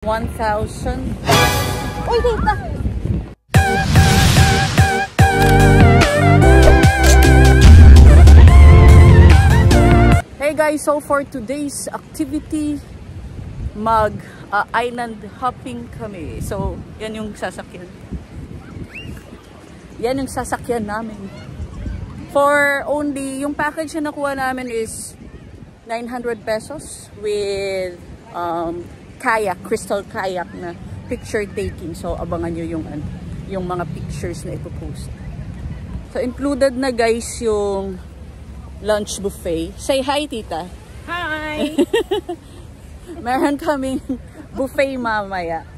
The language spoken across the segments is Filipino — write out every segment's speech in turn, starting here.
1,000. Uy, dito! Hey guys, so for today's activity, island hopping kami. So, yan yung sasakyan. Yan yung sasakyan namin. For only, yung package na nakuha namin is 900 pesos with kayak, crystal kayak na picture taking. So, abangan nyo yung mga pictures na ipopost. So, included na guys yung lunch buffet. Say hi, tita. Hi! Meron kaming buffet mamaya.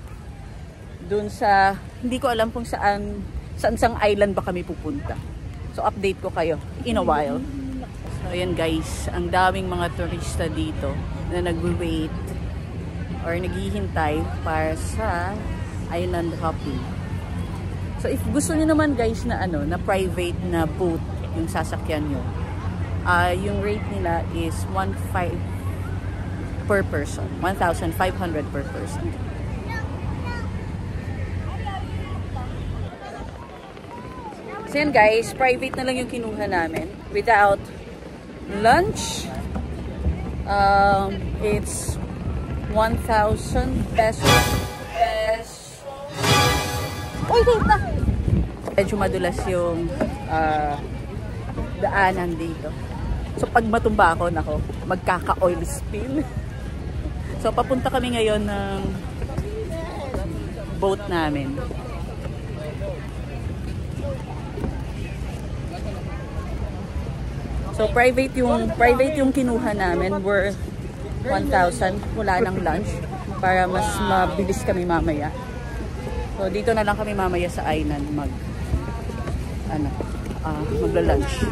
Dun sa, hindi ko alam kung saan island ba kami pupunta. So, update ko kayo in a while. So, ayan guys, ang daming mga turista dito na nag-wait or naghihintay para sa island hopping. So, if gusto niyo naman guys na na private na boat yung sasakyan nyo, yung rate nila is 1,500 per person. 1,500 per person. So yan guys, private na lang yung kinuha namin. Without lunch, it's 1,000 pesos. Uy, dito! Medyo madulas yung daanan dito. So pag matumba ako, magkaka-oil spill. So papunta kami ngayon ng boat namin. So private yung kinuha namin, worth 1,000, wala ng lunch para mas mabilis kami mamaya. So dito na lang kami mamaya sa island magla-lunch.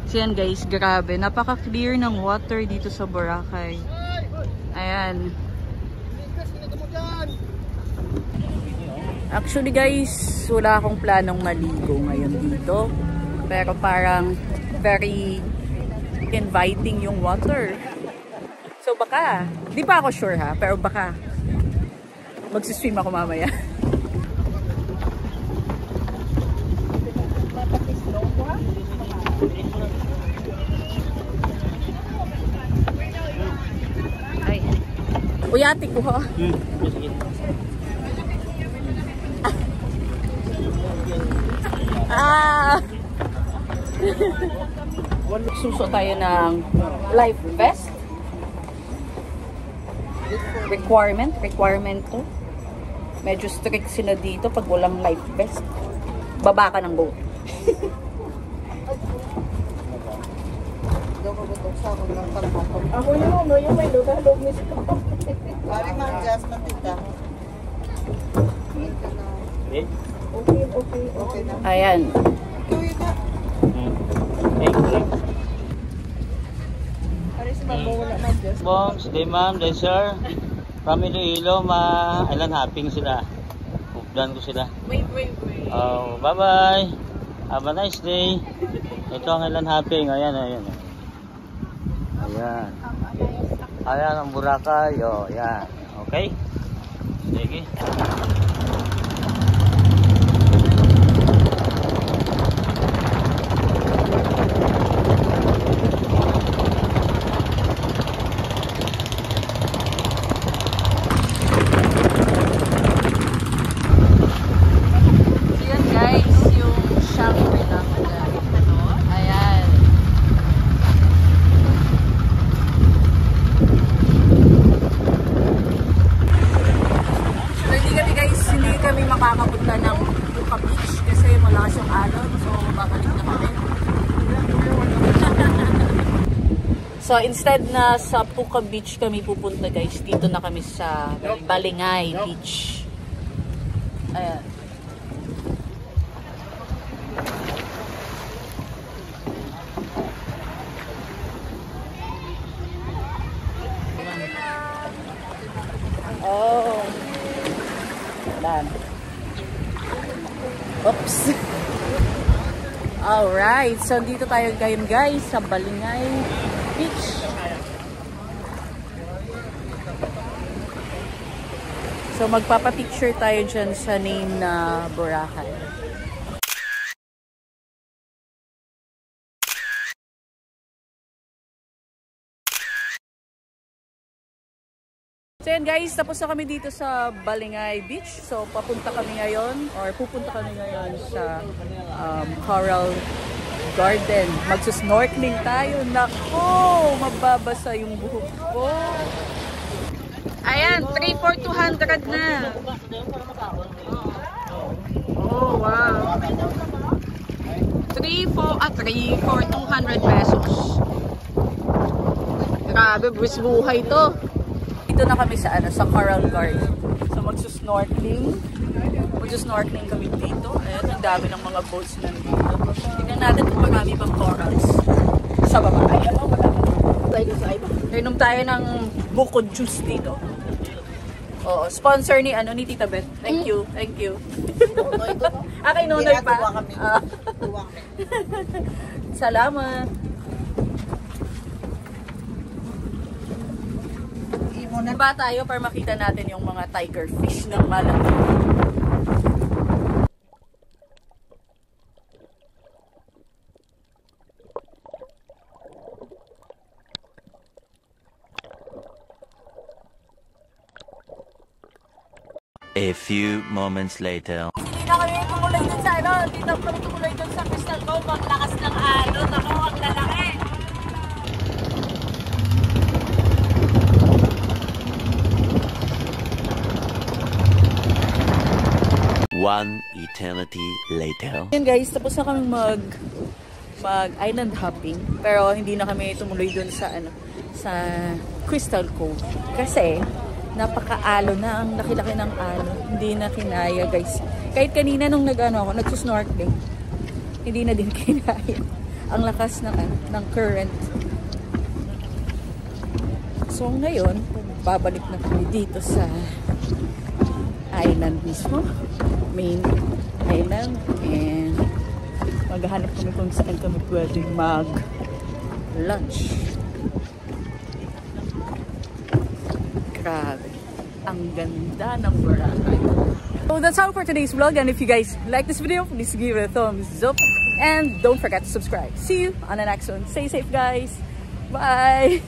So yan guys, grabe, napaka-clear ng water dito sa Boracay. Ayan. Actually guys, wala akong planong maligo ngayon dito. Pero parang very inviting yung water. So baka, di pa ako sure ha, pero baka magsiswim ako mamaya. Ay, uyati ko ha. Suso tayo ng life vest. Requirement to. Medyo strict sila dito pag walang life vest. Baba ka ng boat. Ako yung may lugar-log ni Sito. Parang ma-adjustment dito. Okay na. Ayan. Bombs, day ma'am, day sir. From Iloilo, island hopping sila. Updan ko sila. Wait. Oh, bye-bye. Have a nice day. Ito ang island hopping. Ayan. Ayan ang Boracay. Oh, ayan. Okay? Sige. Makakapunta ng Puka Beach kasi malakas yung alon, so babalik na kami. So instead na sa Puka Beach kami pupunta guys, dito na kami sa Balingay Beach. Ayan. Oh. Oops. Alright, so dito tayo ngayon guys sa Balingay Beach. So magpapapicture tayo dyan sa name na Boracay. So yan guys, tapos na kami dito sa Balingay Beach. So pupunta kami ngayon sa Coral Garden. Magsusnorkeling tayo. Nako, mababasa yung buhok ko. Ayan, 3,400 na. Oh, wow. 3,4,200 pesos. Grabe, buwis buhay to. Dito na kami sa Coral Garden. So magsusnorkeling. Magsusnorkeling kami dito. Ayan, ang dami ng mga boats nandito. Tignan natin kung marami bang corals sa baba. Ayan, inom tayo ng bukod juice dito. Oo, sponsor ni Tita Beth. Thank you, thank you. Kay Nonoy pa. Salamat. Ba tayo para makita natin yung mga tiger fish ng malaki. A few moments later. Hindi na kami tumulay dun sa hindi na kami tumulay dun sa Crystal Cove. Ang lakas ng alon. Ako, ang lalaki. One eternity later. Yan guys, tapos na kami mag island hopping, pero hindi na kami tumuloy dun sa sa Crystal Cove kasi napakaalo na, ang laki-laki ng alon. Hindi na kinaya guys. Kahit kanina nung ako nagsusnorkeling, hindi na din kinaya. Ang lakas ng current. So ngayon, babalik na kami dito sa island mismo, main island, and maghahanap kami kung saan kami pwedeng mag-lunch. Grabe, ang ganda ng Boracay. So that's all for today's vlog, and if you guys like this video, please give it a thumbs up and don't forget to subscribe. See you on the next one. Stay safe guys. Bye.